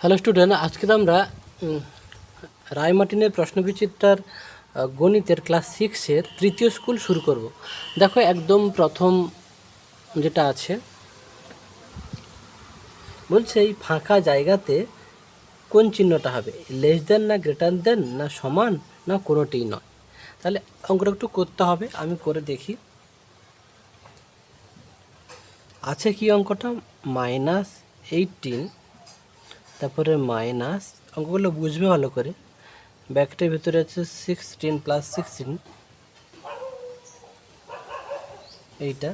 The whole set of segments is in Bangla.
হ্যালো স্টুডেন্ট, আজকে আমরা রায়মার্টিনের প্রশ্নবিচিত্রার গণিতের ক্লাস 6-এর তৃতীয় স্কুল শুরু করব। দেখো, একদম প্রথম যেটা আছে বলছে এই ফাঁকা জায়গাতে কোন চিহ্নটা হবে, লেস দেন না গ্রেটার দেন না সমান না কোনোটিই নয়। তাহলে অঙ্কটা একটু করতে হবে, আমি করে দেখি। আছে কি অঙ্কটা, -18, তারপরে মাইনাস, অঙ্কগুলো বুঝবে ভালো করে। ব্যাকেটের ভিতরে আছে 16 + 16, এইটা।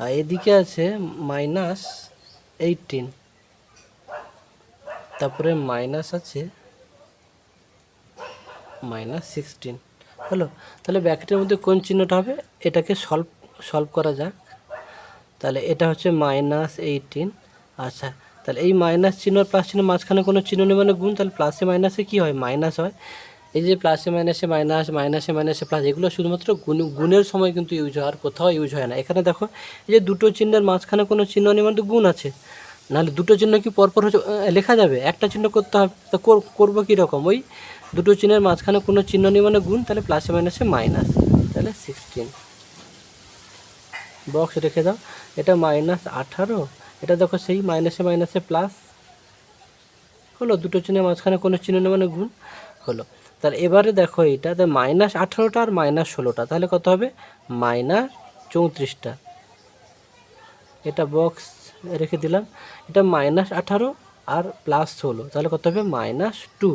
আর এদিকে আছে -18, তারপরে মাইনাস আছে -16, হলো। তাহলে ব্যাকেটের মধ্যে কোন চিহ্নটা হবে, এটাকে সলভ করা যাক। তাহলে এটা হচ্ছে -18। আচ্ছা, তাহলে এই মাইনাস চিহ্ন প্লাস চিহ্ন মাঝখানে কোনো চিহ্ন নেই মানে গুণ, তাহলে প্লাসে মাইনাসে কী হয়, মাইনাস হয়। এই যে প্লাসে মাইনাসে মাইনাস, মাইনাসে মাইনাসে প্লাস, এগুলো শুধুমাত্র গুণের সময় কিন্তু ইউজ হয়, আর কোথাও ইউজ হয় না। এখানে দেখো, এই যে দুটো চিহ্নের মাঝখানে কোনো চিহ্ন নেই মানে গুণ আছে, নাহলে দুটো চিহ্ন কি পরপর লেখা যাবে, একটা চিহ্ন করতে হবে। তো করবো কীরকম, ওই দুটো চিহ্নের মাঝখানে কোনো চিহ্ন নেই মানে গুণ, তাহলে প্লাসে মাইনাসে মাইনাস, তাহলে 16 বক্স রেখে দাও। এটা -18, এটা দেখো সেই মাইনাসে মাইনাসে প্লাস হলো, দুটো চিহ্নের মাঝখানে কোনো চিহ্ন নেই মানে গুণ হলো। তাহলে এবারে দেখো এইটা -18টা আর -16টা, তাহলে কত হবে, -34টা। এটা বক্স রেখে দিলাম। এটা -18 আর +16, তাহলে কত হবে, -2।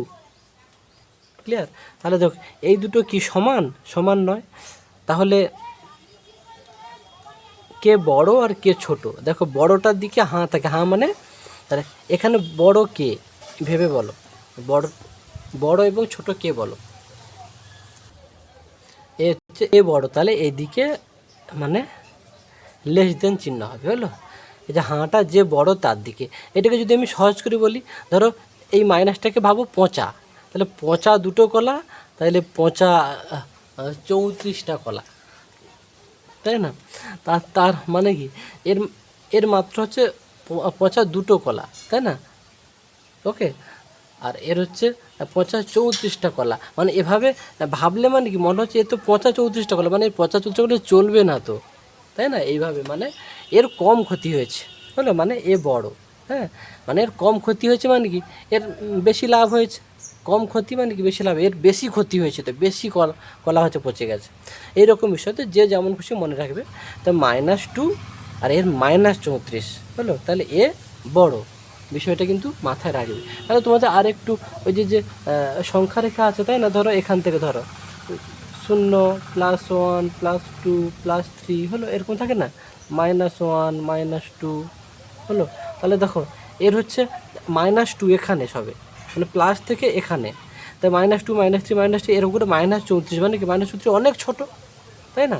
ক্লিয়ার? তাহলে দেখো এই দুটো কি সমান, সমান নয়। তাহলে কে বড় আর কে ছোট, দেখো বড়টার দিকে হাঁ থাকে, হাঁ মানে তাহলে এখানে বড় কে ভেবে বলো, বড় বড় এবং ছোট কে বলো। এ হচ্ছে এ বড়, তাহলে এইদিকে মানে লেস দেন চিহ্ন হবে, হলো। এই যে হাঁটা যে বড় তার দিকে। এটাকে যদি আমি সহজ করে বলি, ধরো এই মাইনাসটাকে ভাবো পচা, তাহলে পচা দুটো কলা, তাহলে পচা 34টা কলা, তাই না? তার মানে কি, এর এর মাত্র হচ্ছে পচা দুটো কলা, তাই না? ওকে, আর এর হচ্ছে পচা 34টা কলা, মানে এভাবে ভাবলে মানে কি মনে হচ্ছে এ তো পচা 34টা কলা, মানে পচা 34টা কলা চলবে না তো, তাই না? এইভাবে মানে এর কম ক্ষতি হয়েছে, হলো, মানে এ বড়। হ্যাঁ, মানে এর কম ক্ষতি হয়েছে মানে কি, এর বেশি লাভ হয়েছে। কম ক্ষতি মানে কি বেশি লাভ, এর বেশি ক্ষতি হয়েছে, তো বেশি কলা হচ্ছে পচে গেছে। এইরকম বিষয়, তো যে যেমন খুশি মনে রাখবে। তো -2 আর এর -34, হলো, তাহলে এ বড়, বিষয়টা কিন্তু মাথায় রাখবে। তাহলে তোমাদের আর একটু ওই যে সংখ্যা রেখা আছে, তাই না? ধরো এখান থেকে ধরো 0 +1 +2 +3, হলো, এরকম থাকে না, -1 -2, হলো। তাহলে দেখো এর হচ্ছে -2 এখানে সবে, মানে প্লাস থেকে এখানে, তাই -2 -3 -2 এরকম করে -34, মানে কি -34 অনেক ছোট, তাই না?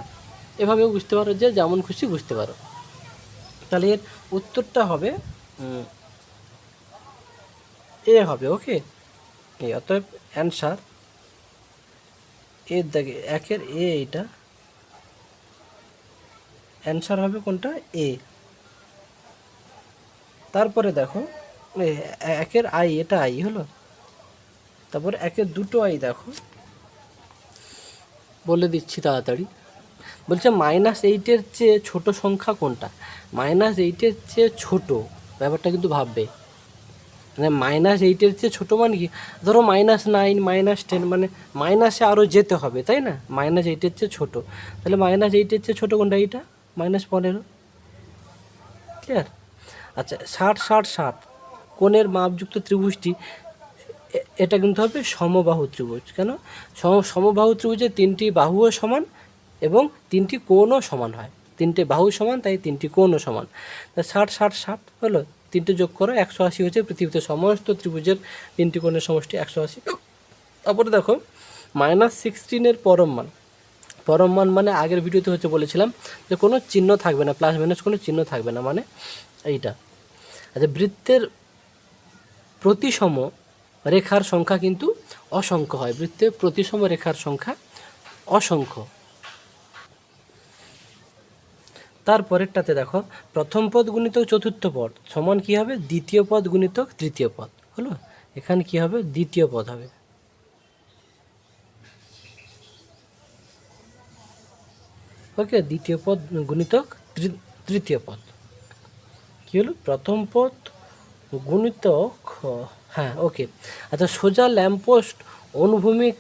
এভাবেও বুঝতে পারো, যে যেমন খুশি বুঝতে পারো। তাহলে এর উত্তরটা হবে এ হবে, ওকে। এই অতএব অ্যান্সার এর দেখে একের এ, এইটা অ্যান্সার হবে কোনটা, এ। তারপরে দেখো একের আই, এটা আই, হলো। তারপর একের দুটো আই, দেখো বলে দিচ্ছি তাড়াতাড়ি। বলছে -8-এর চেয়ে ছোট সংখ্যা কোনটা, -8-এর চেয়ে ছোট, ব্যাপারটা কিন্তু ভাববে। মানে -8-এর চেয়ে ছোটো মানে কি, ধরো -9 -10, মানে মাইনাসে আরও যেতে হবে, তাই না? -8-এর চেয়ে ছোটো, তাহলে -8-এর চেয়ে ছোটো কোনটা, এইটা -15। ক্লিয়ার? আচ্ছা, 60-60-60 কোণের মাপযুক্ত ত্রিভুজটি, এটা কিন্তু হবে সমবাহু ত্রিভুজ। কেন? সমবাহু ত্রিভুজে 3টি বাহুও সমান এবং 3টি কোণও সমান হয়। 3টে বাহু সমান, তাই 3টি কোণও সমান। তা 60-60-60 হলো, 3টে যোগ করো 180 হচ্ছে পৃথিবীতে সমস্ত ত্রিভুজের 3টি কোণের সমষ্টি 180। তারপরে দেখো -16-এর পরম মান। পরম মান মানে আগের ভিডিওতে হচ্ছে বলেছিলাম যে কোনো চিহ্ন থাকবে না, প্লাস মাইনাস কোনো চিহ্ন থাকবে না, মানে এইটা। আচ্ছা, বৃত্তের প্রতিসম রেখার সংখ্যা কিন্তু অসংখ্য হয়, বৃত্তের প্রতিসম রেখার সংখ্যা অসংখ্য। তারপরেরটাতে দেখো, প্রথম পদ গুণিতক চতুর্থ পদ সমান কী হবে, দ্বিতীয় পদ গুণিতক তৃতীয় পদ। হলো। এখানে কি হবে, দ্বিতীয় পদ হবে। ওকে, দ্বিতীয় পদ গুণিতক তৃতীয় পদ কী হলো, প্রথম পদ গুণিতক, হ্যাঁ ওকে। আচ্ছা, সোজা ল্যাম্পপোস্ট অনুভূমিক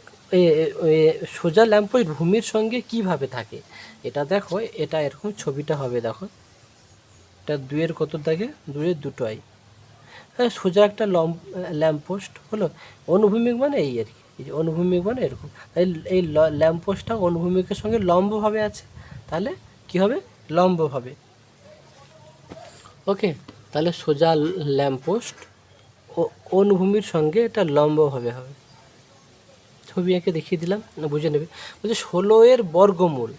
সোজা ল্যাম্পপোস্ট ভূমির সঙ্গে কিভাবে থাকে, এটা দেখো, এটা এরকম ছবিটা হবে, দেখো এটা 2-এর কত দাগে, 2-এর দুটোই। হ্যাঁ, সোজা একটা ল্যাম্পপোস্ট হলো, অনুভূমিক মানে এই আর কি, এই যে অনুভূমিক মানে এরকম, এই ল্যাম্পপোস্টটা অনুভূমিকের সঙ্গে লম্বভাবে আছে, তাহলে কি হবে, লম্বভাবে। ওকে, তাহলে সোজা ল্যাম্পপোস্ট ও অনুভূমির সঙ্গে এটা লম্বভাবে হবে। ছবি এঁকে দেখিয়ে দিলাম, বুঝে নেবে। বলছে 16-এর বর্গমূল,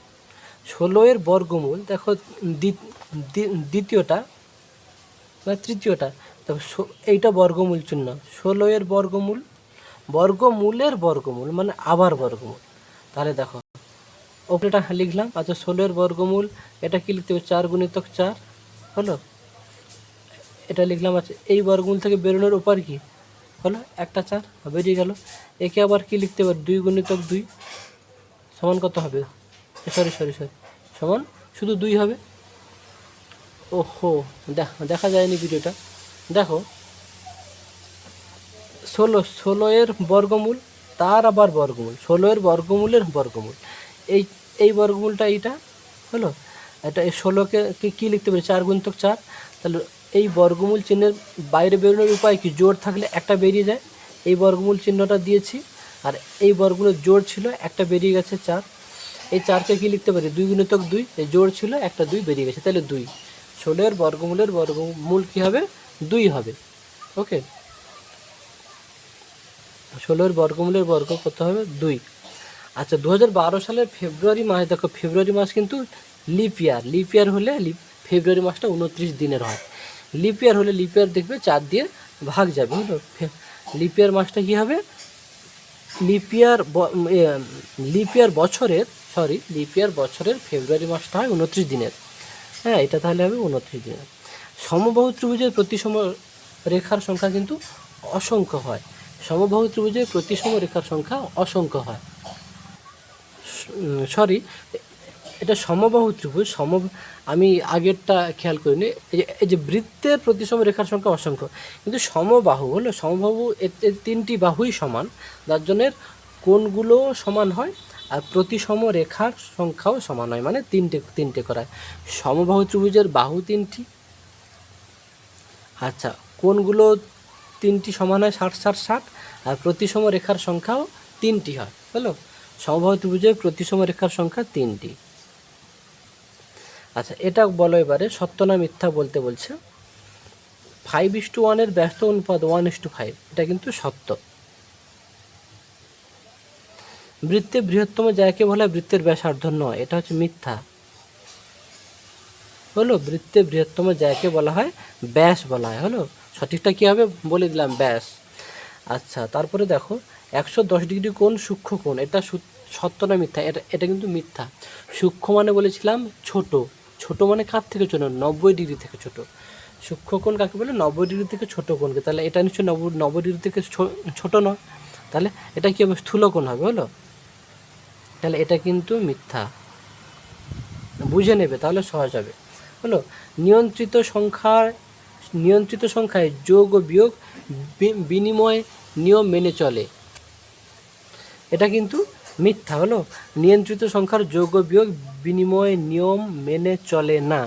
16-এর বর্গমূল দেখো, দ্বিতীয়টা বা তৃতীয়টা, দেখো এইটা বর্গমূল চিহ্ন, 16-এর বর্গমূল, বর্গমূলের বর্গমূল মানে আবার বর্গমূল। তাহলে দেখো ওপরেটা লিখলাম। আচ্ছা, 16-এর বর্গমূল, এটা কি লিখতে হবে, 4 গুণিতক 4 হলো, এটা লিখলাম। আচ্ছা, এই বর্গমূল থেকে বেরোনোর উপায় কি হলো, একটা 4 বেরিয়ে গেল। একে আবার কি লিখতে পারি, 2 গুণিতক 2 সমান কত হবে, সরি সমান শুধু 2 হবে। ওহো, দেখা যায়নি ভিডিওটা, দেখো 16-এর বর্গমূল, তার আবার বর্গমূল, 16-এর বর্গমূলের বর্গমূল, এই বর্গমূলটা এইটা হলো। এটা এই 16কে কী লিখতে পারি, 4 গুণিতক 4। তাহলে এই বর্গমূল চিহ্নের বাইরে বেরোনোর উপায় কি, জোড় থাকলে একটা বেরিয়ে যায়, এই বর্গমূল চিহ্নটা দিয়েছি, আর এই বর্গমূলের জোড় ছিল, একটা বেরিয়ে গেছে 4, এই 4কে কী লিখতে পারি, 2 গুণিতক 2, এই জোড় ছিল, একটা 2 বেরিয়ে গেছে, তাহলে 2। 16-এর বর্গমূলের বর্গমূল কী হবে, 2 হবে। ওকে, 16-এর বর্গমূলের বর্গ কত হবে, 2। আচ্ছা, 2012 সালের ফেব্রুয়ারি মাস, দেখো ফেব্রুয়ারি মাস কিন্তু লিপ ইয়ার হলে ফেব্রুয়ারি মাসটা 29 দিনের হয়। লিপ ইয়ার হলে লিপ ইয়ার দেখবে 4 দিয়ে ভাগ যাবে, হলো। লিপ ইয়ার মাসটা কী হবে, লিপ ইয়ার বছরের ফেব্রুয়ারি মাসটা হয় 29 দিনের। হ্যাঁ, এটা তাহলে হবে 29 দিনের। সমবাহু ত্রিভুজের প্রতিসম রেখার সংখ্যা কিন্তু অসংখ্য হয়, সমবাহু ত্রিভুজের প্রতিসম রেখার সংখ্যা অসংখ্য হয়, সরি, এটা সমবাহু ত্রিভুজ, আমি আগেরটা খেয়াল করিনি, এই যে বৃত্তের প্রতিসম রেখার সংখ্যা অসংখ্য, কিন্তু সমবাহু হলো, সমবাহু এর 3টি বাহুই সমান, যার জন্য কোণগুলো সমান হয়, আর প্রতিসম রেখার সংখ্যাও সমান হয়, মানে তিনটে করায়। সমবাহু ত্রিভুজের বাহু 3টি, আচ্ছা, কোণগুলো 3টি সমান হয় 60 60 60, আর প্রতিসম রেখার সংখ্যাও 3টি হয়, হলো। সমবাহু ত্রিভুজের প্রতিসম রেখার সংখ্যা 3টি। আচ্ছা, এটা বলো এবারে, সত্য না মিথ্যা বলতে বলছে। 5:1 ব্যস্ত অনুপাত 1:5, এটা কিন্তু সত্য। বৃত্তে বৃহত্তম যাকে বলা হয় বৃত্তের ব্যাসার্ধ নয়, এটা হচ্ছে মিথ্যা, হলো। বৃত্তে বৃহত্তম যাকে বলা হয় ব্যাস বলা হয়, হলো। সঠিকটা কী হবে বলে দিলাম, ব্যাস। আচ্ছা, তারপরে দেখো 110 ডিগ্রি কোণ সূক্ষ্ম কোণ, এটা সত্য না মিথ্যা, এটা কিন্তু মিথ্যা। সূক্ষ্ম মানে বলেছিলাম ছোট মানে কার থেকে ছোট, 90 ডিগ্রি থেকে ছোট। সূক্ষ্ম কোণ কাকে বলে, 90 ডিগ্রি থেকে ছোট কোণকে, তাহলে এটা নিশ্চয়ই 90 ডিগ্রি থেকে ছোট নয়, তাহলে এটা কী হবে, স্থূল কোণ হবে, হলো। তাহলে এটা কিন্তু মিথ্যা, বুঝে নেবে তাহলে সহজ হবে, হলো। নিয়ন্ত্রিত সংখ্যায় যোগ ও বিয়োগ বিনিময় নিয়ম মেনে চলে, এটা কিন্তু মিথ্যা, হলো। নিয়ন্ত্রিত সংখ্যার যোগ ও বিয়োগ বিনিময় নিয়ম মেনে চলে না।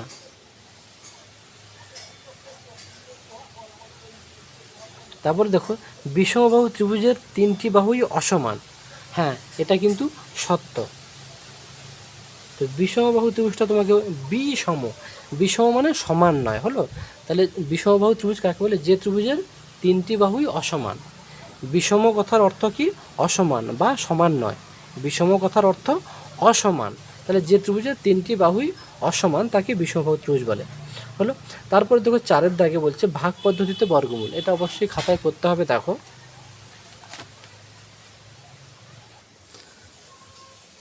তারপর দেখো, বিষমবাহু ত্রিভুজের 3টি বাহুই অসমান, হ্যাঁ এটা কিন্তু সত্য। তো বিষমবাহু ত্রিভুজটা তোমাকে বিষম মানে সমান নয়, হলো। তাহলে বিষমবাহু ত্রিভুজ কাকে বলে, যে ত্রিভুজের 3টি বাহুই অসমান। বিষম কথার অর্থ কি, অসমান বা সমান নয়, বিষম কথার অর্থ অসমান, তাহলে যে ত্রিভুজের 3টি বাহুই অসমান তাকে বিষমবাহু ত্রিভুজ বলে, হলো। তারপরে দেখো 4-এর দাগে বলছে ভাগ পদ্ধতিতে বর্গমূল, এটা অবশ্যই খাতায় করতে হবে। দেখো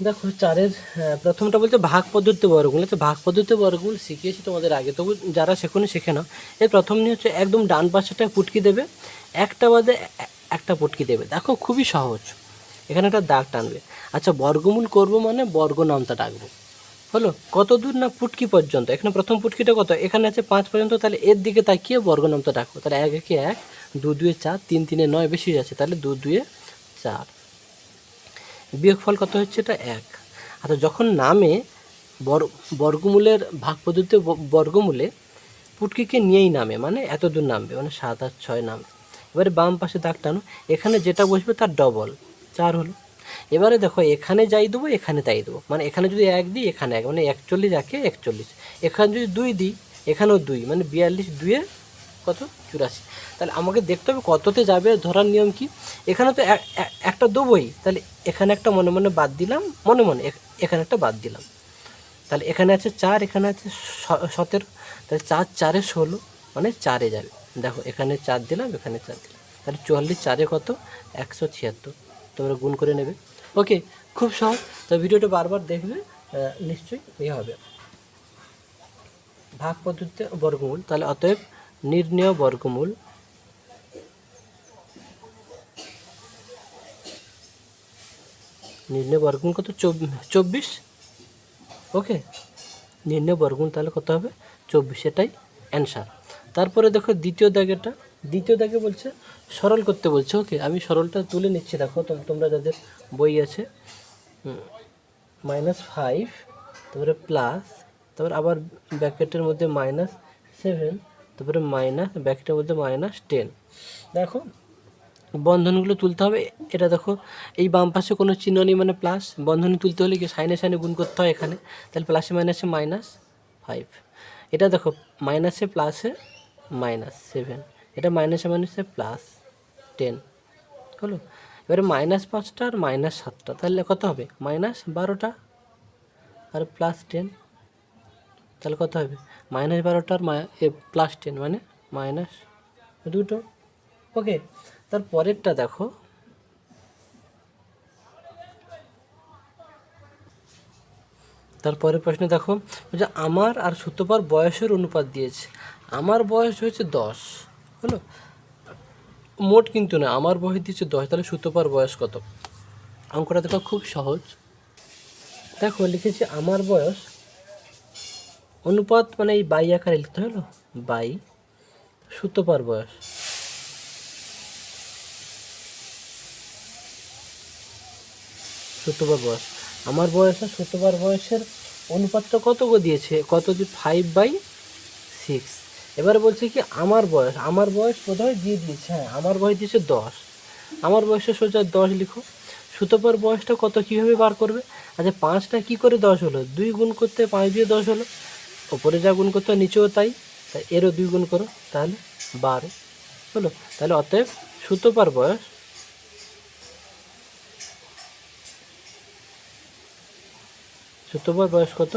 দেখো চারের প্রথমটা বলছে ভাগ পদ্ধতিতে বর্গমূল। আচ্ছা ভাগ পদ্ধতিতে বর্গমূল শিখিয়েছি তোমাদের আগে, তবু যারা শেখোনি শিখে নাও। এর প্রথম নিয়ে হচ্ছে একদম ডান পাশেটা পুটকি দেবে, একটা বাদে একটা পুটকি দেবে। দেখো খুবই সহজ, এখানে একটা দাগ টানবে। আচ্ছা বর্গমূল করব মানে বর্গ নামটা ডাকবো, হলো কত দূর না পুটকি পর্যন্ত। এখানে প্রথম পুটকিটা কত, এখানে আছে 5 পর্যন্ত, তাহলে এর দিকে তাকিয়ে বর্গ নামটা ডাকবো। তাহলে 1 1 1, 2 2 4, 3 3 9 বেশি যাচ্ছে, তাহলে 2 2 4। বিয়োগফল কত হচ্ছে, এটা 1। আচ্ছা যখন নামে বর্গমূলের ভাগ পদ্ধতিতে বর্গমূলে পুটকিকে নিয়েই নামে, মানে এত দূর নামবে, মানে 7 8 6 নামবে। এবারে বাম পাশে দাগ টানো, এখানে যেটা বসবে তার ডবল 4 হলো। এবারে দেখো এখানে যাই দেবো, এখানে তাই দেবো, মানে এখানে যদি 1 দিই এখানে 1, মানে 41 একে 41। এখানে যদি 2 দিই এখানেও 2, মানে 42 2 কত 84। তাহলে আমাকে দেখতে হবে কততে যাবে। ধরার নিয়ম কি, এখানে তো একটা দেবোই, তাহলে এখানে একটা মনে মনে বাদ দিলাম, মনে মনে এখানে একটা বাদ দিলাম। তাহলে এখানে আছে 4, এখানে আছে 17, তাহলে 4 4 16, মানে 4-এ যাবে। দেখো এখানে 4 দিলাম, এখানে 4 দিলাম, তাহলে 44 4-এ কত 176। তোমরা গুণ করে নেবে। ওকে, খুব সহজ। তো ভিডিওটা বারবার দেখবে, নিশ্চয়ই ইয়ে হবে। ভাগ পদ্ধতিতে বর্গমূল, তাহলে অতএব নির্ণেয় বর্গমূল কত 24। ওকে, নির্ণয় বর্গমূল তাহলে কত হবে 24, এটাই অ্যান্সার। তারপরে দেখো দ্বিতীয় দাগেটা, দ্বিতীয় দাগে বলছে সরল করতে বলছে। ওকে, আমি সরলটা তুলে নিচ্ছি। দেখো তোমরা যাদের বই আছে, -5, তারপরে প্লাস, তারপরে আবার ব্র্যাকেটের মধ্যে -7, তারপরে মাইনাস ব্র্যাকেটের মধ্যে -10। দেখো বন্ধনীগুলো তুলতে হবে। এটা দেখো এই বাম পাশে কোনো চিহ্ন নেই, মানে প্লাস। বন্ধনী তুলতে হলে কি সাইনে সাইনে গুণ করতে হয় এখানে, তাহলে প্লাসে মাইনাসে -5। এটা দেখো মাইনাসে প্লাসে -7, এটা মাইনাসে মাইনাসে +10 হলো। এবারে -5টা আর -7টা, তাহলে কত হবে -12টা আর +10, তাহলে কত হবে -12টা আর +10, মানে -2। ওকে, তার পরেরটা দেখো, তারপরের প্রশ্ন দেখো যে আমার আর সুতপার বয়সের অনুপাত দিয়েছে। আমার বয়স হয়েছে 10, হলো মোট কিন্তু না, আমার বয়স দিয়েছে 10, তাহলে সুতপার বয়স কত। অঙ্কটা দেখো খুব সহজ। দেখো লিখেছি আমার বয়স অনুপাত, মানে এই বাই আকারে লিখতে হলো, বাই সুতপার বয়স। সুতপার বয়স, আমার বয়স আর সুতপার বয়সের অনুপাতটা কত দিয়েছে, কত দিয়ে 5/6। এবার বলছে কি আমার বয়স, আমার বয়স বোধহয় দিয়ে দিয়েছে, হ্যাঁ আমার বয়স দিয়েছে 10, আমার বয়সে সোজা 10 লিখো। সুতপার বয়সটা কত কীভাবে বার করবে। আচ্ছা 5টা কী করে 10 হলো, 2 গুণ করতে 5 দিয়ে 10 হলো, ওপরে যা গুণ করতে নিচেও তাই, তাই এরও 2 গুণ করো, তাহলে 12 হলো। তাহলে অতএব সুতপার বয়স কত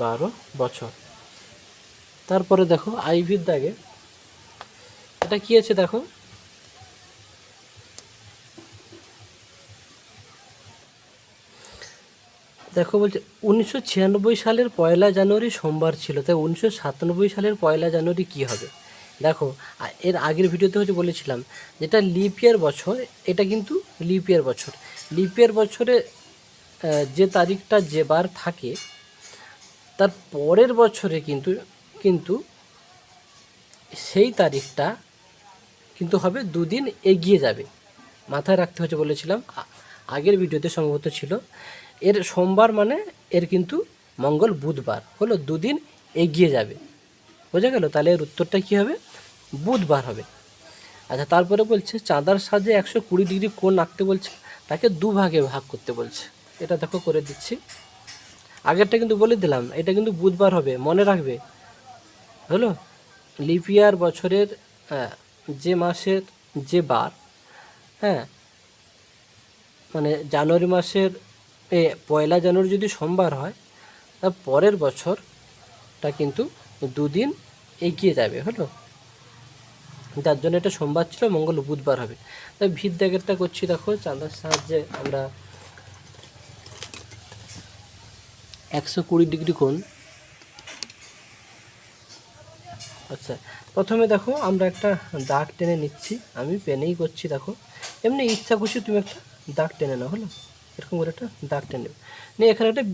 12 বছর। তারপরে দেখো আইভির দাগে এটা কি আছে, দেখো দেখো বলছে 1996 সালের 1 জানুয়ারি সোমবার ছিল, তাই 1997 সালের 1 জানুয়ারি কী হবে। দেখো এর আগের ভিডিওতে হচ্ছে বলেছিলাম যেটা লিপ ইয়ার বছর, এটা কিন্তু লিপ ইয়ার বছর। লিপ ইয়ার বছরে যে তারিখটা যে বার থাকে তার পরের বছরে কিন্তু কিন্তু সেই তারিখটা কিন্তু হবে 2 দিন এগিয়ে যাবে, মাথায় রাখতে হচ্ছে বলেছিলাম। আগের ভিডিওতে সম্ভবত ছিল। এর সোমবার মানে এর কিন্তু মঙ্গল বুধবার হলো, 2 দিন এগিয়ে যাবে, বোঝা গেল। তাহলে এর উত্তরটা কী হবে, বুধবার হবে। আচ্ছা তারপরে বলছে চাঁদার সাজে 120 ডিগ্রি কোণ আঁকতে বলছে, তাকে 2 ভাগে ভাগ করতে বলছে। এটা দেখো করে দিচ্ছি, আগেরটা কিন্তু বলে দিলাম, এটা কিন্তু বুধবার হবে, মনে রাখবে হলো। লিপ ইয়ার বছরের যে মাসের যে বার, হ্যাঁ মানে জানুয়ারি মাসের 1 জানুয়ারি যদি সোমবার হয়, তার পরের বছরটা কিন্তু 2 দিন এগিয়ে যাবে, হলো। যার জন্য এটা সোমবার ছিল, মঙ্গল বুধবার হবে। তাই ভিত দাগেরটা করছি, দেখো চাঁদার সাহায্যে আমরা 120 ডিগ্রি কোণ। আচ্ছা, প্রথমে দেখো আমরা একটা দাগ টেনে নিচ্ছি, আমি পেনেই করছি। দেখো এমনি ইচ্ছা খুশি তুমি একটা দাগ টেনে নাও, হলো এরকম করে একটা দাগ টেনে নিয়ে এখানে একটা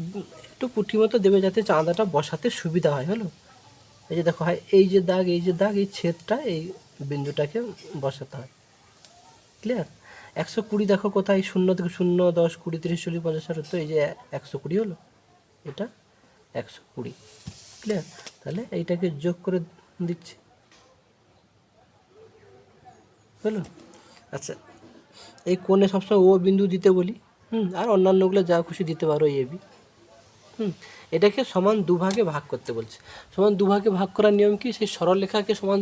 একটু পুঁটি মতো দেবে, যাতে চাঁদাটা বসাতে সুবিধা হয়। হলো এই যে দেখো, হয় এই যে দাগ, এই যে দাগ, এই ছেদটা, এই বিন্দুটাকে বসাতে হয়। ক্লিয়ার? 120 দেখো কোথায়, 0 থেকে 0, 10, 20, 30, 40, 50, 60, তো এই যে 120 হলো, এটা 120। ক্লিয়ার? তাহলে এইটাকে যোগ করে দিচ্ছি, হলো। আচ্ছা, এই কোণে সবসময় ও বিন্দু দিতে বলি, আর অন্যান্যগুলো যা খুশি দিতে পারো, এ বি। এটাকে সমান দুভাগে ভাগ করতে বলছে। সমান দুভাগে ভাগ করার নিয়ম কি? সেই সরলরেখাকে সমান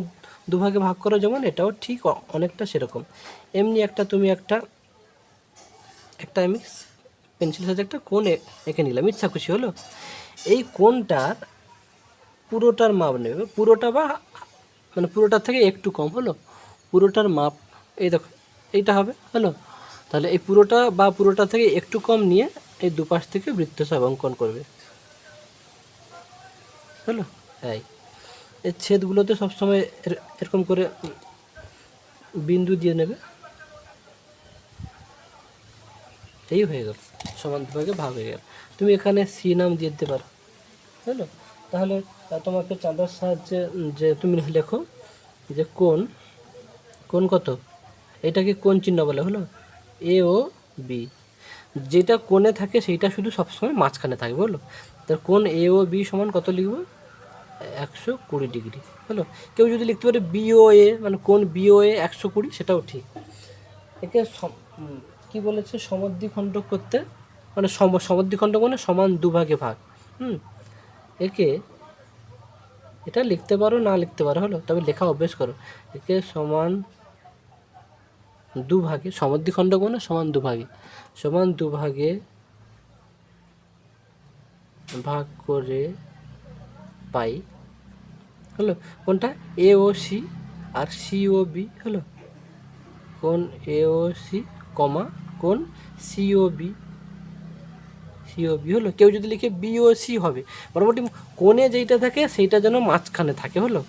দুভাগে ভাগ করো, যেমন এটাও ঠিক অনেকটা সেরকম। এমনি তুমি একটা আমি পেন্সিলের সাথে একটা কোণ এঁকে নিলাম, ইচ্ছা খুশি। হলো এই কোণটার পুরোটার মাপ নেবে, পুরোটা বা মানে পুরোটার থেকে একটু কম। হলো পুরোটার মাপ এই দেখো, এইটা হবে। হলো তাহলে এই পুরোটা বা পুরোটা থেকে একটু কম নিয়ে এই দুপাশ থেকে বৃত্তচাপ অঙ্কন করবে। হলো এই ছেদগুলোতে সবসময় এরকম করে বিন্দু দিয়ে নেবে। এই হয়ে গেল, সমান দুভাগে ভাগ হয়ে গেল। তুমি এখানে সি নাম দিয়ে দিতে পারো। হলো তাহলে তোমাকে চাঁদার সাহায্যে যে তুমি লেখো যে কোণ কত, এটাকে কোণ চিহ্ন বলে। হলো এ ও বি, যেটা কোণে থাকে সেইটা শুধু সবসময় মাঝখানে থাকবে। হলো তার কোণ এ ও বি সমান কত লিখবো? 120 ডিগ্রি। হলো কেউ যদি লিখতে পারে বিওএ, মানে কোণ বিওএ 120, সেটাও ঠিক। একে কি বলেছে, সমদ্বিখণ্ডক করতে, মানে সমদ্বিখণ্ডক মানে সমান দুভাগে ভাগ। একে এটা লিখতে পারো, না লিখতে পারো, হলো তবে লেখা অভ্যেস করো। একে সমান দুভাগে, সমদ্বিখণ্ডক মানে সমান দুভাগে ভাগ করে পাই। হলো কোনটা? এ ও সি আর সি ও বি। হলো কোণ এ ও সি কমা কোণ সি ও বি। হলো কেউ যদি লিখে বি ও সি হবে, মোটামুটি কোণে যেইটা থাকে সেইটা যেন মাঝখানে থাকে। হলো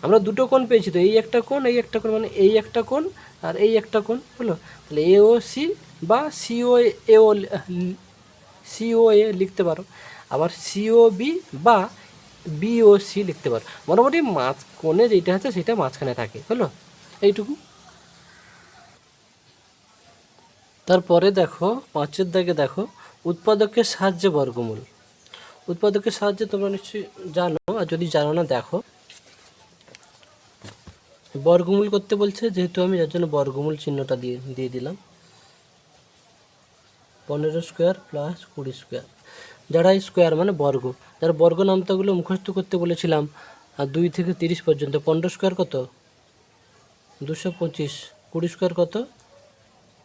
আমরা দুটো কোণ পেয়েছি, তো এই একটা কোণ, এই একটা কোণ, মানে এই একটা কোণ আর এই একটা কোণ। হলো তাহলে এ ও সি বা সিও এ লিখতে পারো, আবার সিও বি বা বিও সি লিখতে পারো। মোটামুটি কোণে যেটা আছে সেটা মাঝখানে থাকে। হলো এইটুকু। তারপরে দেখো 5 দাগে দেখো উৎপাদকের সাহায্যে বর্গমূল। উৎপাদকের সাহায্যে তোমরা নিশ্চয়ই জানো, আর যদি জানো না দেখো, বর্গমূল করতে বলছে, যেহেতু আমি যার জন্য বর্গমূল চিহ্নটা দিয়ে দিলাম। 15 স্কোয়ার প্লাস 20 স্কোয়ার, যারা স্কোয়ার মানে বর্গ, যারা বর্গ নামতাগুলো মুখস্থ করতে বলেছিলাম, আর 2 থেকে 30 পর্যন্ত। 15 স্কোয়ার কত? 225। 20 স্কোয়ার কত?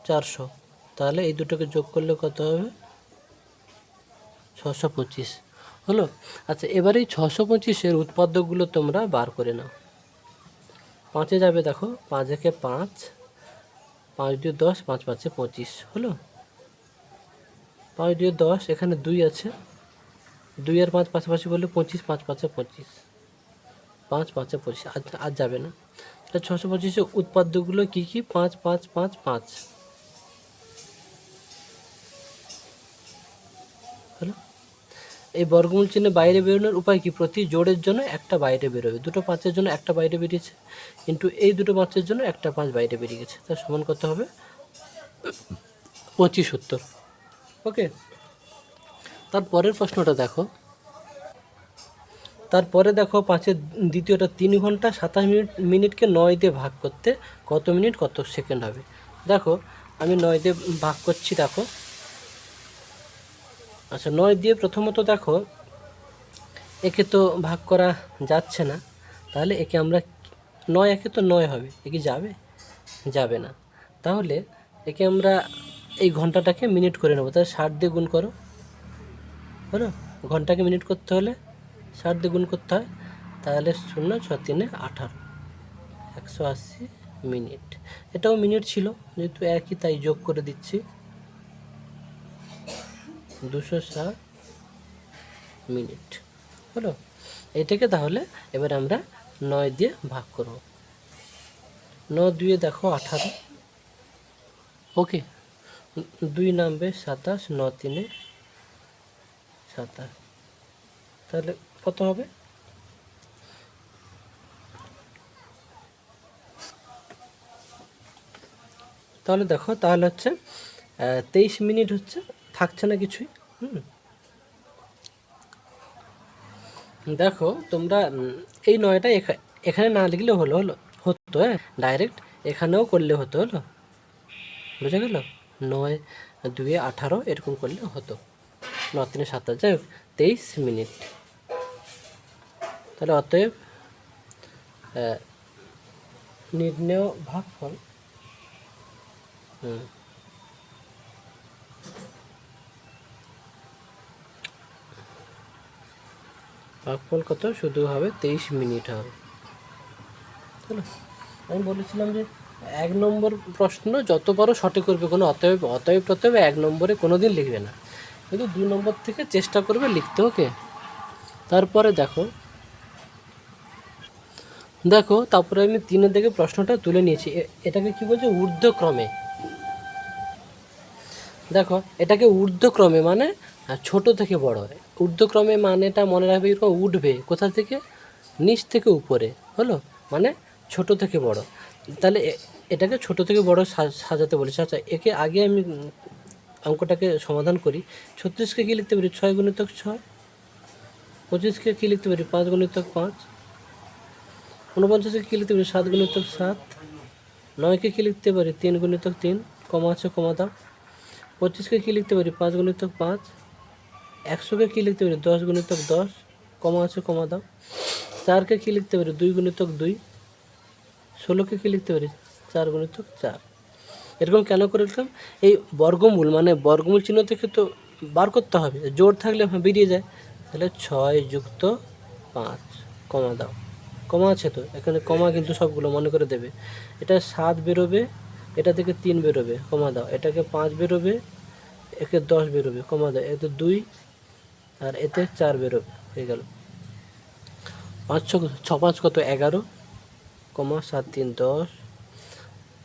400। তাহলে এই দুটোকে যোগ করলে কত হবে? 625। হলো আচ্ছা, এবার এই 625-এর উৎপাদকগুলো তোমরা বার করে নাও। 5-এ যাবে, দেখো 5 একে 5, 5 2 10, 5 5 25। হলো 5 2 10, এখানে 2 আছে, 2 আর 5 পাশাপাশি বললে 25, 5 5 25, 5 5 25, আর যাবে না। এটা 625-এর উৎপাদ্যগুলো কী কী? 5 5 5 5। হলো এই বর্গমূল চিহ্নে বাইরে বেরোনোর উপায় কি? প্রতি জোড়ের জন্য একটা বাইরে বেরোবে। দুটো 5-এর জন্য একটা বাইরে বেরিয়েছে, কিন্তু এই দুটো 5-এর জন্য একটা 5 বাইরে বেরিয়ে গেছে, তার সমান করতে হবে 25 উত্তর। ওকে, তারপরের প্রশ্নটা দেখো। তারপরে দেখো 5-এর দ্বিতীয়টা, 3 ঘন্টা 27 মিনিটকে 9 দিয়ে ভাগ করতে কত মিনিট কত সেকেন্ড হবে? দেখো আমি 9 দিয়ে ভাগ করছি। দেখো আচ্ছা, 9 দিয়ে প্রথমত দেখো একে তো ভাগ করা যাচ্ছে না, তাহলে একে আমরা 9 একে তো 9 হবে, একে যাবে না। তাহলে একে আমরা এই ঘন্টাটাকে মিনিট করে নেবো, তাহলে 60 দিয়ে গুণ করো। হলো ঘন্টাকে মিনিট করতে হলে 60 দিয়ে গুণ করতে হয়, তাহলে 0 6 3 18, 180 মিনিট। এটাও মিনিট ছিল, যেহেতু একই তাই যোগ করে দিচ্ছি 260 মিনিট হলো। এটাকে তাহলে এবার আমরা 9 দিয়ে ভাগ করব। 9 দুয়ে দেখো 18, ওকে। 2 নামবে 27, 9 3 27, তাহলে কত হবে? তাহলে দেখো, তাহলে হচ্ছে 23 মিনিট হচ্ছে, থাকছে না কিছুই। দেখো তোমরা এই 9টা এখানে না লিখলে হতো, হ্যাঁ, ডাইরেক্ট এখানেও করলে হতো, হলো, বুঝে গেল? 9 2 18 এরকম করলে হতো, 9 3 27, যাই হোক 23 মিনিট। তাহলে অতএব নির্ণেয় ভাগফল ভাগফল কত? শুধু হবে 23 মিনিট হবে। চলো, আমি বলেছিলাম যে 1 নম্বর প্রশ্ন যত পারো সঠিক করবে, কোনো অতএব অতএব প্রতএব 1 নম্বরে কোনো দিন লিখবে না, কিন্তু 2 নম্বর থেকে চেষ্টা করবে লিখতে, ওকে। তারপরে দেখো, তারপরে আমি 3 থেকে প্রশ্নটা তুলে নিয়েছি। এটাকে কি বলছে? ঊর্ধ্বক্রমে। দেখো, এটাকে ঊর্ধ্বক্রমে মানে ছোট থেকে বড়। ঊর্ধ্বক্রমে মানেটা মনে রাখবে, এরকম উঠবে কোথা থেকে? নিচ থেকে উপরে, হলো, মানে ছোট থেকে বড়। তাহলে এটাকে ছোট থেকে বড় সাজাতে বলেছে। আচ্ছা, একে আগে আমি অঙ্কটাকে সমাধান করি। 36কে কী লিখতে পারি? 6 গুণিতক 6। 25কে কী লিখতে পারি? 5 গুণিতক 5। 49কে কী লিখতে পারি? 7 গুণিতক 7। 9কে কী লিখতে পারি? 3 গুণিতক 3, কমা আছে কমা দাও। 25কে কী লিখতে পারি? 5 গুণিতক 5। 100কে কী লিখতে পারি? 10 গুণিতক 10, কমা আছে কমা দাও। 4কে কী লিখতে পারি? 2 গুণিতক 2। 16কে কী লিখতে পারি? 4 গুণিতক 4। এরকম কেন করে লিখলাম? এই বর্গমূল, মানে বর্গমূল চিহ্ন থেকে তো বার করতে হবে, জোর থাকলে বেরিয়ে যায়। তাহলে 6 যুক্ত 5, কমা দাও। কমা আছে তো এখানে, কমা কিন্তু সবগুলো মনে করে দেবে। এটা 7 বেরোবে, এটা থেকে 3 বেরোবে, কমা দাও। এটাকে 5 বেরোবে, একে 10 বেরোবে, কমা দাও। এতে 2 আর এতে 4 বেরোবে, হয়ে গেল। 5 6 5 কত? 11, কমা 7 3 10,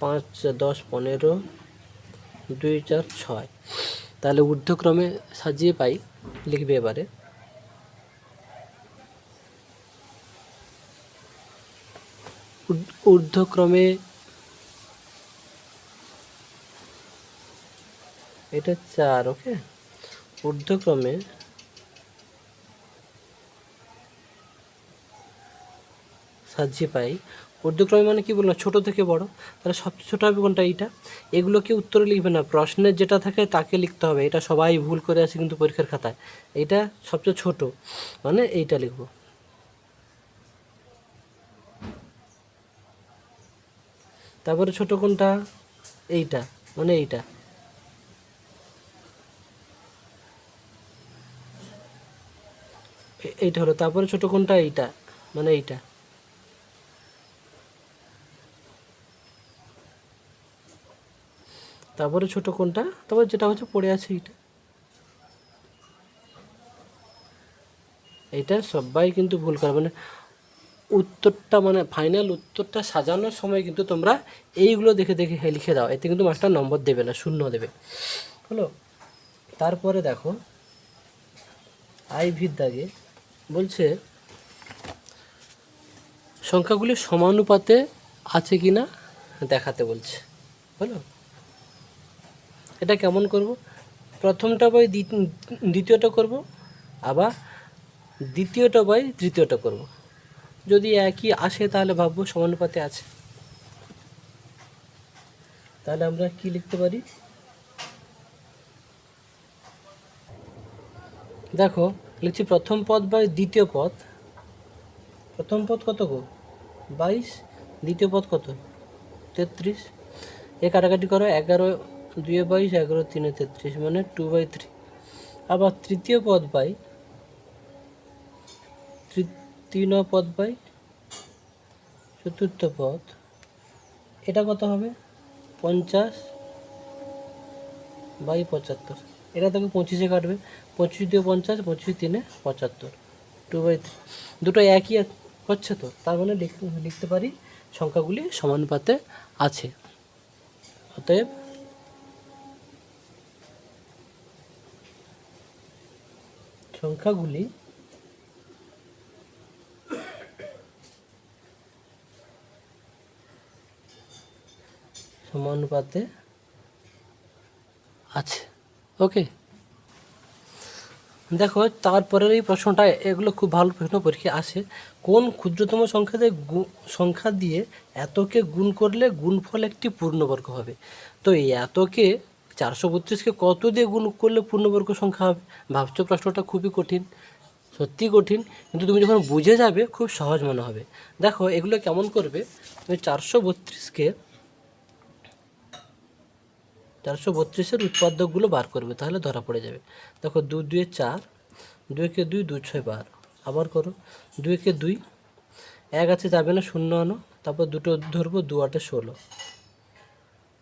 5 10 15, 2 4 6। তাহলে ঊর্ধ্বক্রমে সাজিয়ে পাই, লিখবে এবারে। ঊর্ধ্বক্রমে এটা 4, ওকে। ঊর্ধ্বক্রমে সাজিয়ে পাই। ঊর্ধ্বক্রমে মানে কি বললাম? ছোট থেকে বড়। তাহলে সবচেয়ে ছোট হবে কোনটা? এইটা। এগুলোকে উত্তরে লিখবে না, প্রশ্নের যেটা থাকে তাকে লিখতে হবে। এটা সবাই ভুল করে আসে কিন্তু পরীক্ষার খাতায়। এইটা সবচেয়ে ছোট, মানে এইটা লিখব। তারপরে ছোট কোনটা? এইটা, মানে এইটা। এইটা হলো। তারপরে ছোট কোনটা? এইটা, মানে এইটা। তারপরে ছোট কোনটা? তারপর যেটা হচ্ছে পড়ে আছে এইটা। এইটা সবাই কিন্তু ভুল করে, মানে উত্তরটা, মানে ফাইনাল উত্তরটা সাজানোর সময় কিন্তু তোমরা এইগুলো দেখে দেখে লিখে দাও, এতে কিন্তু মাস্টার নম্বর দেবে না, 0 দেবে, হলো। তারপরে দেখো, আইভির দাগে বলছে সংখ্যাগুলি সমানুপাতে আছে কি না দেখাতে বলছে, হলো। এটা কেমন করব? প্রথমটা বাই দ্বিতীয়টা করব, আবার দ্বিতীয়টা বাই তৃতীয়টা করব। যদি একই আসে তাহলে ভাববো সমানুপাতে আছে। তাহলে আমরা কি লিখতে পারি? দেখো, লিখছি প্রথম পদ বাই দ্বিতীয় পদ। প্রথম পদ কত গো? 22। দ্বিতীয় পদ কত? 33। এ কাটাকাটি করো, 11 2 22, 11 3 33, মানে 2/3। আবার তৃতীয় পদ বাই তৃতীয় পদ বাই চতুর্থ পদ, এটা কত হবে 50/75, এটা থেকে 25-এ কাটবে, 25 দিয়ে 50, 25 3 75, 2/3, দুটো একই হচ্ছে তো, তার মানে লিখতে পারি সংখ্যাগুলি সমানুপাতে আছে। অতএব সংখ্যাগুলি সমানুপাতে আছে। ওকে, দেখো তারপরের এই প্রশ্নটা, এগুলো খুব ভালো প্রশ্ন পরীক্ষায় আসে। কোন ক্ষুদ্রতম সংখ্যা দিয়ে এতকে গুণ করলে গুণফল একটি পূর্ণবর্গ হবে? তো এই এতকে 432কে কত দিয়ে গুণ করলে পূর্ণবর্গ সংখ্যা হবে? ভাবছো প্রশ্নটা খুবই কঠিন, সত্যি কঠিন, কিন্তু তুমি যখন বুঝে যাবে খুব সহজ মনে হবে। দেখো এগুলো কেমন করবে, তুমি 432-এর উৎপাদকগুলো বার করবে, তাহলে ধরা পড়ে যাবে। দেখো 2 2 4, 2 2 2 2 6 12, আবার করো 2 2, 1 আছে যাবে না, 0 আনো, তারপর দুটো ধরবো, 2 8 16,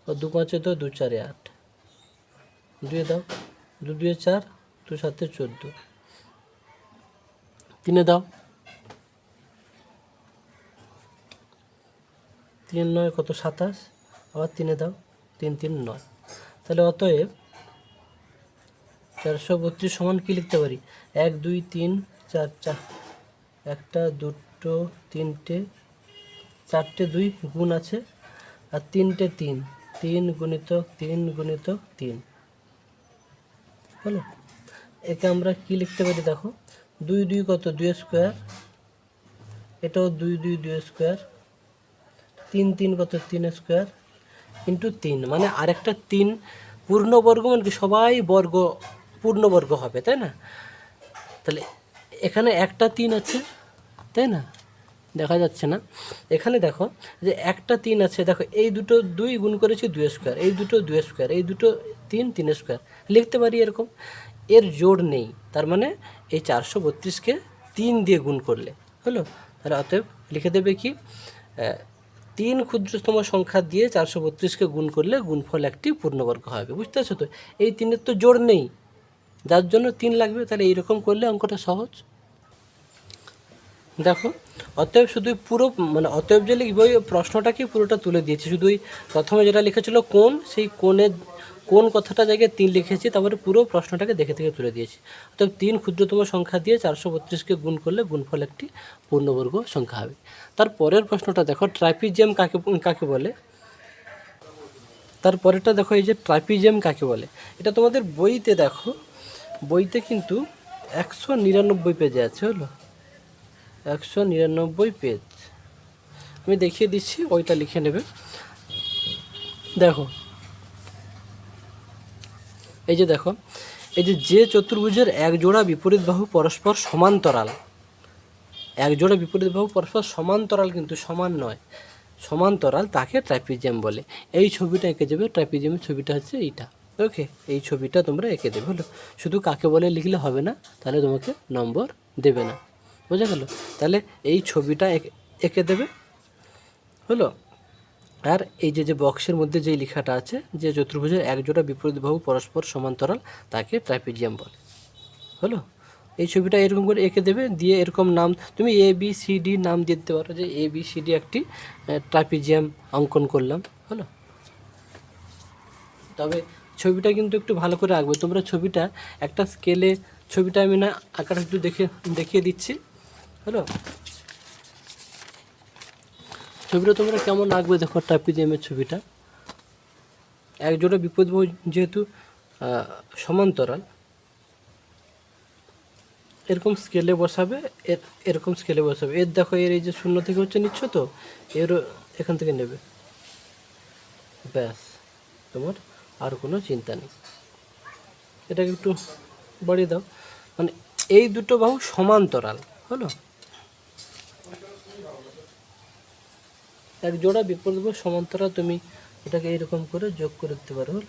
ও 2 5 2 2 4 8, 2 দাও, 2 2 4, 2 7 14, 3 দাও, 3 9 কত 27, আবার 3 দাও, 3 3 9। তাহলে অতএব 432 সমান কি লিখতে পারি, 1 2 3 4 4, একটা দুটো তিনটে চারটে 2 গুণ আছে, আর তিনটে 3, 3 গুণিতক 3 গুণিতক 3 হলো। একে আমরা কি লিখতে পারি, দেখো 2 2 কত 2 স্কোয়ার, এটাও 2 2 2 স্কোয়ার, 3 3 কত 3 স্কোয়ার ইন্টু 3, মানে আরেকটা 3 পূর্ণবর্গ, মানে কি সবাই বর্গ পূর্ণবর্গ হবে, তাই না? তাহলে এখানে একটা 3 আছে, তাই না? দেখা যাচ্ছে না, এখানে দেখো যে একটা 3 আছে, দেখো এই দুটো 2 গুণ করেছি 2 স্কোয়ার, এই দুটো 2 স্কোয়ার, এই দুটো 3 3 স্কোয়ার লিখতে পারি এরকম। এর জোড় নেই, তার মানে এই 432কে 3 দিয়ে গুণ করলে হলো। তাহলে অতএব লিখে দেবে কি, 3 ক্ষুদ্রতম সংখ্যা দিয়ে 432কে গুণ করলে গুণফল একটি পূর্ণবর্গ হবে। বুঝতে পারছো তো? এই 3-এর তো জোড় নেই, যার জন্য 3 লাগবে। তাহলে এইরকম করলে অঙ্কটা সহজ। দেখো অতএব শুধু পুরো, মানে অতএব যে লিখবো ওই প্রশ্নটাকে পুরোটা তুলে দিয়েছি, শুধু ওই প্রথমে যেটা লিখেছিল কোন, সেই কোন কথাটা জায়গায় 3 লিখেছি, তারপরে পুরো প্রশ্নটাকে দেখে থেকে তুলে দিয়েছি। অতএব 3 ক্ষুদ্রতম সংখ্যা দিয়ে 432কে গুণ করলে গুণফল একটি পূর্ণবর্গ সংখ্যা হবে। তারপরের প্রশ্নটা দেখো, ট্রাপিজিয়াম কাকে বলে? তারপরেরটা দেখো, এই যে ট্রাপিজিয়াম কাকে বলে, এটা তোমাদের বইতে দেখো, বইতে কিন্তু 199 পেজে আছে, হলো 199 পেজ। আমি দেখিয়ে দিচ্ছি, ওইটা লিখে নেবে। দেখো এই যে দেখো, এই যে চতুর্ভুজের এক জোড়া বিপরীত বাহু পরস্পর সমান্তরাল, এক জোড়া বিপরীত বাহু পরস্পর সমান্তরাল, কিন্তু সমান নয়, সমান্তরাল, তাকে ট্রাপিজিয়াম বলে। এই ছবিটা এঁকে দেবে, ট্রাপিজিয়ামের ছবিটা হচ্ছে এইটা। ওকে, এই ছবিটা তোমরা এঁকে দেবে, হলো। শুধু কাকে বলে লিখলে হবে না, তাহলে তোমাকে নম্বর দেবে না, বোঝা গেল? তাহলে এই ছবিটা এঁকে দেবে, হলো। আর এই যে বক্সের মধ্যে যেই লেখাটা আছে, যে চতুর্ভুজের এক জোড়া বিপরীত বাহু পরস্পর সমান্তরাল, তাকে ট্রাপিজিয়াম বলে, হলো। এই ছবিটা এরকম করে এঁকে দেবে, দিয়ে এরকম নাম তুমি ABCD নাম দিয়ে দিতে পারো, যে ABCD একটি ট্রাপিজিয়াম অঙ্কন করলাম, হলো। তবে ছবিটা কিন্তু একটু ভালো করে আঁকবে তোমরা, ছবিটা একটা স্কেলে, ছবিটা আমি না আঁকাটা একটু দেখিয়ে দিচ্ছি, হলো। ছবিটা তোমরা কেমন আঁকবে দেখো, ট্রাপিজিয়ামের ছবিটা, এক জোড়া বিপরীত বাহু যেহেতু সমান্তরাল, এরকম স্কেলে বসাবে, এরকম স্কেলে বসাবে। এর দেখো, এর এই যে 0 থেকে হচ্ছে নিচ্ছ, তো এরও এখান থেকে নেবে, ব্যাস, তোমার আর কোনো চিন্তা নেই। এটাকে একটু বাড়িয়ে দাও, মানে এই দুটো বাহু সমান্তরাল, হলো। এক জোড়া বিপরীত বাহু সমান্তরাল, তুমি এটাকে এইরকম করে যোগ করে দিতে পারো, হলো।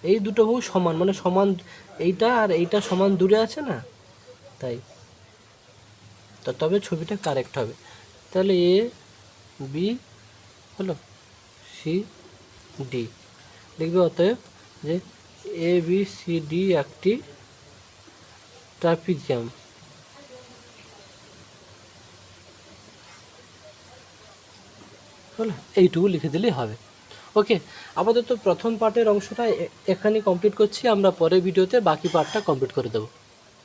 এই দুটো বাহু সমান, মানে সমান, এইটা আর এইটা সমান দূরে আছে না, তাই তো তবে ছবিটা কারেক্ট হবে। তাহলে এ বি হলো, সি ডি লিখবে। অতএব যে এ বি সি ডি একটি ট্রাপিজিয়াম। হলো, এইটুকু লিখে দিলেই হবে। ওকে, আপাতত প্রথম পার্টের অংশটা এখানে কমপ্লিট করছি, আমরা পরের ভিডিওতে বাকি পার্টটা কমপ্লিট করে দেবো।